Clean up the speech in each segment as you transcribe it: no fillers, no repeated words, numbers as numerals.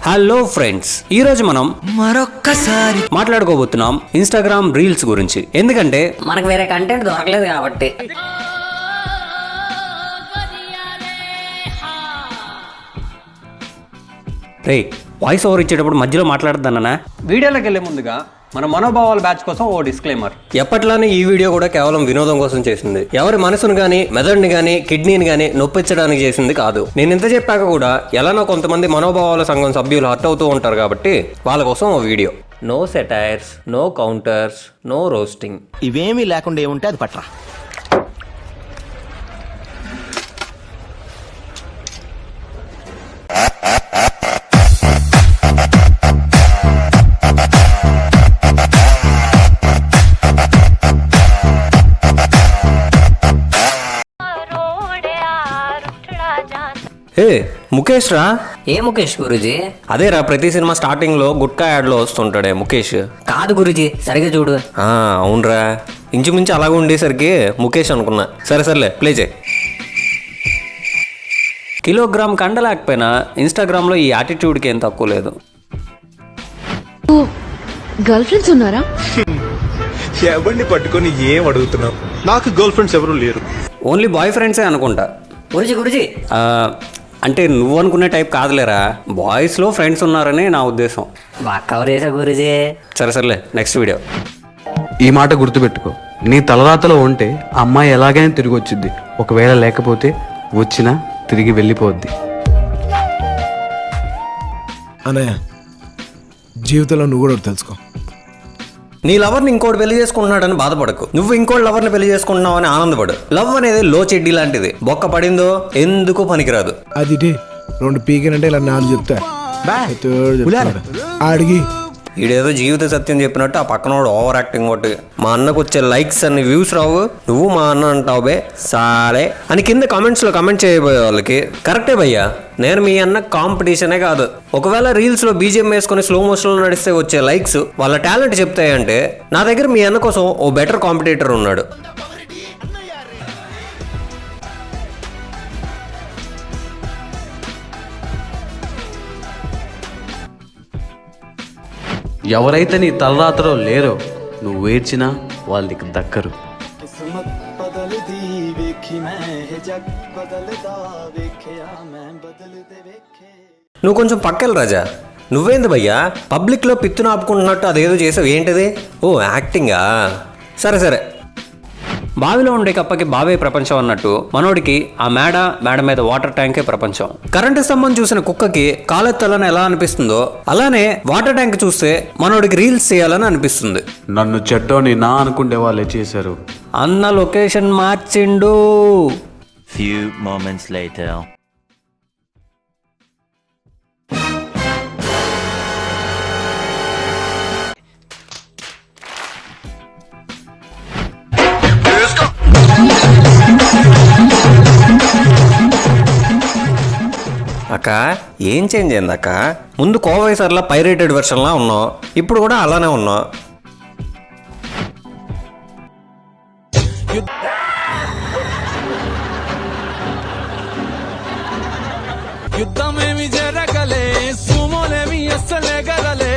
Hello friends, ఈ రోజు మనం మరొక్కసారి మాట్లాడుకోబోతున్నాం ఇన్స్టాగ్రామ్ రీల్స్ గురించి. ఎందుకంటే మనకు వేరే కంటెంట్ దొరకలేదు కాబట్టి. రే, వాయిస్ ఓవర్ ఇచ్చేటప్పుడు మధ్యలో మాట్లాడద్దన్నా. వీడియోలోకి వెళ్ళే ముందుగా మన మనోభావాల బ్యాచ్ కోసం ఓ డిస్క్లైమర్. ఎప్పట్లానే ఈ వీడియో కూడా కేవలం వినోదం కోసం చేసింది. ఎవరి మనసును గానీ, మెదడుని గానీ, కిడ్నీని గానీ నొప్పించడానికి చేసింది కాదు. నేను ఇంత చెప్పాక కూడా ఎలానో కొంతమంది మనోభావాల సంఘం సభ్యులు హర్ట్ అవుతూ ఉంటారు కాబట్టి వాళ్ళ కోసం ఓ video. No satires, no counters, no roasting. ఇవేమీ లేకుండా ఏముంటే అది పట్రా. ఏ ముఖేష్ రా. ఏ ముఖేష్ గురుజీ? అదేరా, ప్రతి సినిమా స్టార్టింగ్ లో గుట్కా యాడ్ లో వస్తుంటాడే ముఖేష్. కాదు గురుజీ, సరిగా చూడు. అవునరా, ఇంచుమించు అలాగే ఉండేసరికి ముఖేష్ అనుకున్నా. సరేలే, ప్లే చేయి. కిలోగ్రామ్ కండలేకపోయినా ఇన్స్టాగ్రామ్ లో ఈ యాటిట్యూడ్కి ఏం తక్కువ లేదు. గర్ల్ ఫ్రెండ్స్ ఉన్నారా? ఎవరిని పట్టుకొని ఏం అడుగుతున్నావు? నాకు గర్ల్ ఫ్రెండ్స్ ఎవరు లేరు. ఓన్లీ బాయ్ ఫ్రెండ్సే అనుకుంటా. గురుజీ అంటే నువ్వు అనుకునే టైప్ కాదులేరా, బాయ్స్ లో ఫ్రెండ్స్ ఉన్నారని నా ఉద్దేశం. బాగా కవర్ చేసా గురుజీ. సరేలే, నెక్స్ట్ వీడియో. ఈ మాట గుర్తుపెట్టుకో, నీ తలరాతలో ఉంటే అమ్మాయి ఎలాగైనా తిరిగి వచ్చింది, ఒకవేళ లేకపోతే వచ్చినా తిరిగి వెళ్ళిపోద్ది. అన్నయ్య, జీవితంలో నువ్వు కూడా తెలుసుకో. నీ లవర్ని ఇంకోటి పెళ్లి చేసుకుంటున్నాడని బాధపడకు, నువ్వు ఇంకోటి లవర్ని పెళ్లి చేసుకుంటున్నావు అని ఆనందపడు. లవ్ అనేది లో చెడ్డీ లాంటిది, బొక్క పడిందో ఎందుకు పనికిరాదు. అది రెండు పీకినంటే ఇలా నాలుగు చెప్తా అడిగి. ఈడేదో జీవిత సత్యం చెప్పినట్టు ఆ పక్కనోడు ఓవర్ యాక్టింగ్ ఒకటి. మా అన్నకు వచ్చే లైక్స్ అన్ని వ్యూస్ రావు, నువ్వు మా అన్న అంటావు బే సాలే అని కింద కామెంట్స్ లో కామెంట్ చేయబోయే వాళ్ళకి కరెక్టే భయ్యా. నేను మీ అన్న కాంపిటీషనే కాదు. ఒకవేళ రీల్స్ లో బీజిఎం వేసుకుని స్లో మోషన్ లో నడిస్తే వచ్చే లైక్స్ వాళ్ళ టాలెంట్ చెప్తాయంటే నా దగ్గర మీ అన్న కోసం ఓ బెటర్ కాంపిటీటర్ ఉన్నాడు. ఎవరైతే నీ తలరాతలో లేరో నువ్వు ఏడ్చినా వాళ్ళకి దక్కరు. నువ్వు కొంచెం పక్కెళ్ళ రాజా. నువ్వేంది భయ్యా పబ్లిక్ లో పిత్తును ఆపుకుంటున్నట్టు అదేదో చేసావు, ఏంటిది? ఓ యాక్టింగా? సరే. బావిలో ఉండే కప్పకి బావే ప్రపంచం అన్నట్టు మనోడికి ఆ మేడ మీద వాటర్ ట్యాంకే ప్రపంచం. కరెంటు స్తంభం చూసిన కుక్కకి కాలెత్తాలని ఎలా అనిపిస్తుందో అలానే వాటర్ ట్యాంక్ చూస్తే మనోడికి రీల్స్ చేయాలని అనిపిస్తుంది. నన్ను చెడ్డోని నా అనుకుంటే వాళ్ళే చేశారు. అన్న లొకేషన్ మార్చిండు. Few moments later. అక్క, ఏం చేంజ్ అయింది అక్క? ముందు కోవైసర్లా పైరేటెడ్ వెర్షన్లా ఉన్నావు, ఇప్పుడు కూడా అలానే ఉన్నావు. యుద్ధమేమి జరగలే, సుమోలేమి అస్సలే గదలే.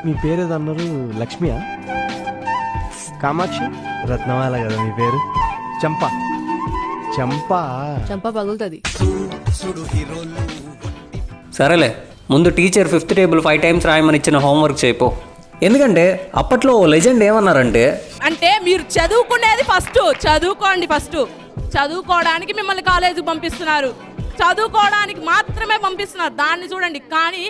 మీ పేరేదన్నారు? లక్ష్మియా? కామాక్షి? రత్నమాల కదా మీ పేరు? చంపా పగులుతుంది. సరేలే, ముందు టీచర్ 5th టేబుల్ 5 times రాయమని ఇచ్చిన హోంవర్క్ చేయపో. ఎందుకంటే అప్పట్లో ఓ లెజెండ్ ఏమన్నారంటే, అంటే మీరు చదువుకునేది ఫస్ట్, చదువుకోండి ఫస్ట్. చదువుకోవడానికి మిమ్మల్ని కాలేజీకి పంపిస్తున్నారు, చదువుకోవడానికి మాత్రమే పంపిస్తున్నారు, దాన్ని చూడండి. కానీ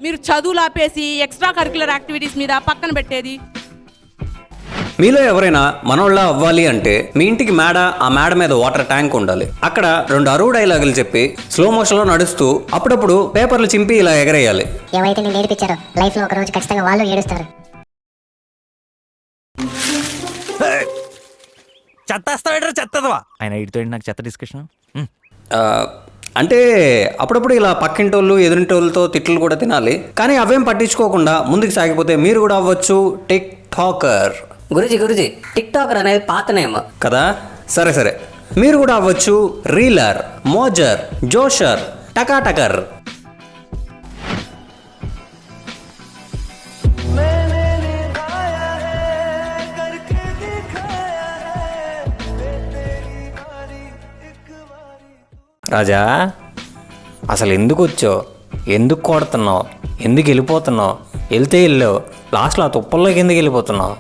మీరు చదువులు ఆపేసి ఎక్స్ట్రా కరిక్యులర్ యాక్టివిటీస్ మీద పక్కన పెట్టేది. మీలో ఎవరైనా మనోళ్ళ అవ్వాలి అంటే మీ ఇంటికి ఆ మేడ మీద వాటర్ ట్యాంక్ ఉండాలి. అక్కడ 2 అరువు డైలాగులు చెప్పి స్లో మోషన్ లో నడుస్తూ అప్పుడప్పుడు పేపర్లు చింపి ఇలా ఎగరేయాలి. ఏవైతే నేను నేర్పించారో లైఫ్ లో ఒక రోజు ఖచ్చితంగా వాళ్ళు ఏడుస్తారు. చెత్తదవా ఆయన ఇటుతో నాకు చెత్త డిస్కషన్. అంటే అప్పుడప్పుడు ఇలా పక్కింటోళ్ళు ఎదురింటోళ్ళతో తిట్లు కూడా తినాలి. కానీ అవేం పట్టించుకోకుండా ముందుకు సాగిపోతే మీరు కూడా అవ్వచ్చు tick talker. Guruji tick talker అనేది పాత నేమ్ కదా. సరే మీరు కూడా అవ్వచ్చు రీలర్, మోజర్, జోషర్, టకాటకర్. రాజా, అసలు ఎందుకు వచ్చావు? ఎందుకు కొడుతున్నావు? ఎందుకు వెళ్ళిపోతున్నావు? వెళ్తే వెళ్ళావు, లాస్ట్లో ఆ తుప్పల్లోకి ఎందుకు వెళ్ళిపోతున్నావు?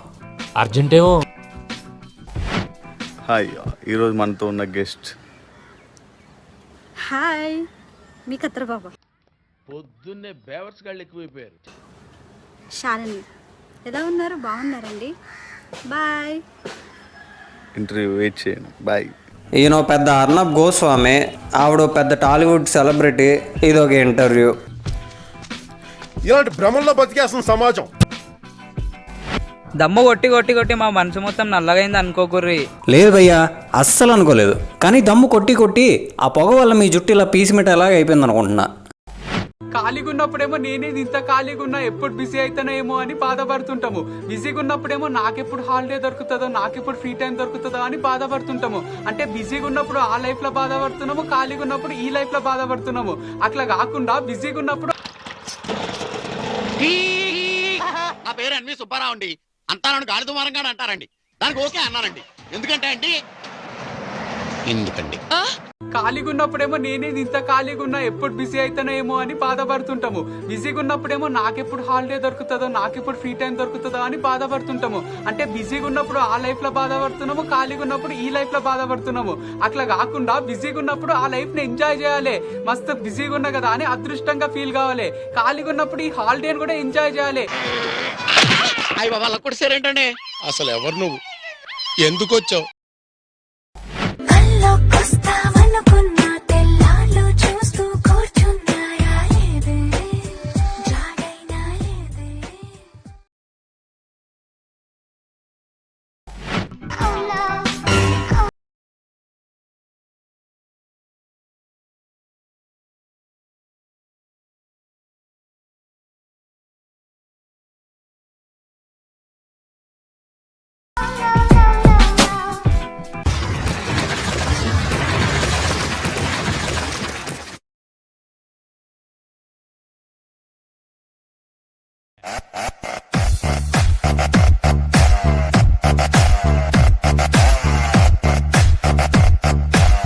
అర్జెంటేమో. హాయ్, ఈరోజు మనతో ఉన్న గెస్ట్ హాయ్ మీ కత్ర బాబా పొద్దున్నే బేవర్స్ గాళ్ళు ఎక్కువైపోయారు. శాలిని ఎలా ఉన్నారు? బాగున్నారండి. బాయ్. ఇంటర్వ్యూ వెయిట్ చేయండి. బాయ్. ఈయన పెద్ద అర్నబ్ గోస్వామి, ఆవిడ పెద్ద టాలీవుడ్ సెలబ్రిటీ. ఇదొక ఇంటర్వ్యూ. ఇలాంటి భ్రమంలో బతికేస్తున్న సమాజం. దమ్ము కొట్టి కొట్టి కొట్టి మా మనసు మొత్తం నల్లగైంది అనుకోకుర్రి. లేదు భయ్యా, అస్సలు అనుకోలేదు. కానీ దమ్ము కొట్టి కొట్టి ఆ పొగ వల్ల మీ జుట్టు ఇలా పీసిమిట్టేలాగా అయిపోయింది అనుకుంటున్నా. ఖాళీగా ఉన్నప్పుడేమో నేనేది ఇంత ఖాళీగా ఉన్నా, ఎప్పుడు బిజీ అవుతానేమో అని బాధపడుతుంటాము. బిజీగా ఉన్నప్పుడేమో నాకెప్పుడు హాలిడే దొరుకుతుందో, నాకెప్పుడు ఫ్రీ టైం దొరుకుతుందో అని బాధపడుతుంటాము. అంటే బిజీగా ఉన్నప్పుడు ఆ లైఫ్ లో బాధపడుతున్నాము, ఖాళీగా ఉన్నప్పుడు ఈ లైఫ్ లో బాధపడుతున్నాము. అట్లా కాకుండా బిజీగా ఉన్నప్పుడు నా పేరు ఎన్వి సుబ్బారావు అండి. అంతా నన్ను గాలి దుమారంగా అంటారండి. దానికి ఓకే అన్నానండి. ఎందుకంటే ఖాళీగా ఉన్నప్పుడేమో నేనేది ఇంత ఖాళీగా ఉన్నా, ఎప్పుడు బిజీ అవుతానేమో అని బాధపడుతుంటాము. బిజీగా ఉన్నప్పుడేమో నాకెప్పుడు హాలిడే దొరుకుతుందో, నాకెప్పుడు ఫ్రీ టైం దొరుకుతుందో అని బాధపడుతుంటాము. అంటే బిజీగా ఉన్నప్పుడు ఆ లైఫ్ లో బాధపడుతున్నాము, ఖాళీగా ఉన్నప్పుడు ఈ లైఫ్ లో బాధపడుతున్నాము. అట్లా కాకుండా బిజీగా ఉన్నప్పుడు ఆ లైఫ్ ని ఎంజాయ్ చేయాలి. మస్తు బిజీగా ఉన్నా కదా అని అదృష్టంగా ఫీల్ కావాలి. ఖాళీగా ఉన్నప్పుడు ఈ హాలిడేని కూడా ఎంజాయ్ చేయాలి. అయ్యి బాబా అలా కొట్టేసారేంటండి? అసలు ఎవరు నువ్వు? ఎందుకు వచ్చావు?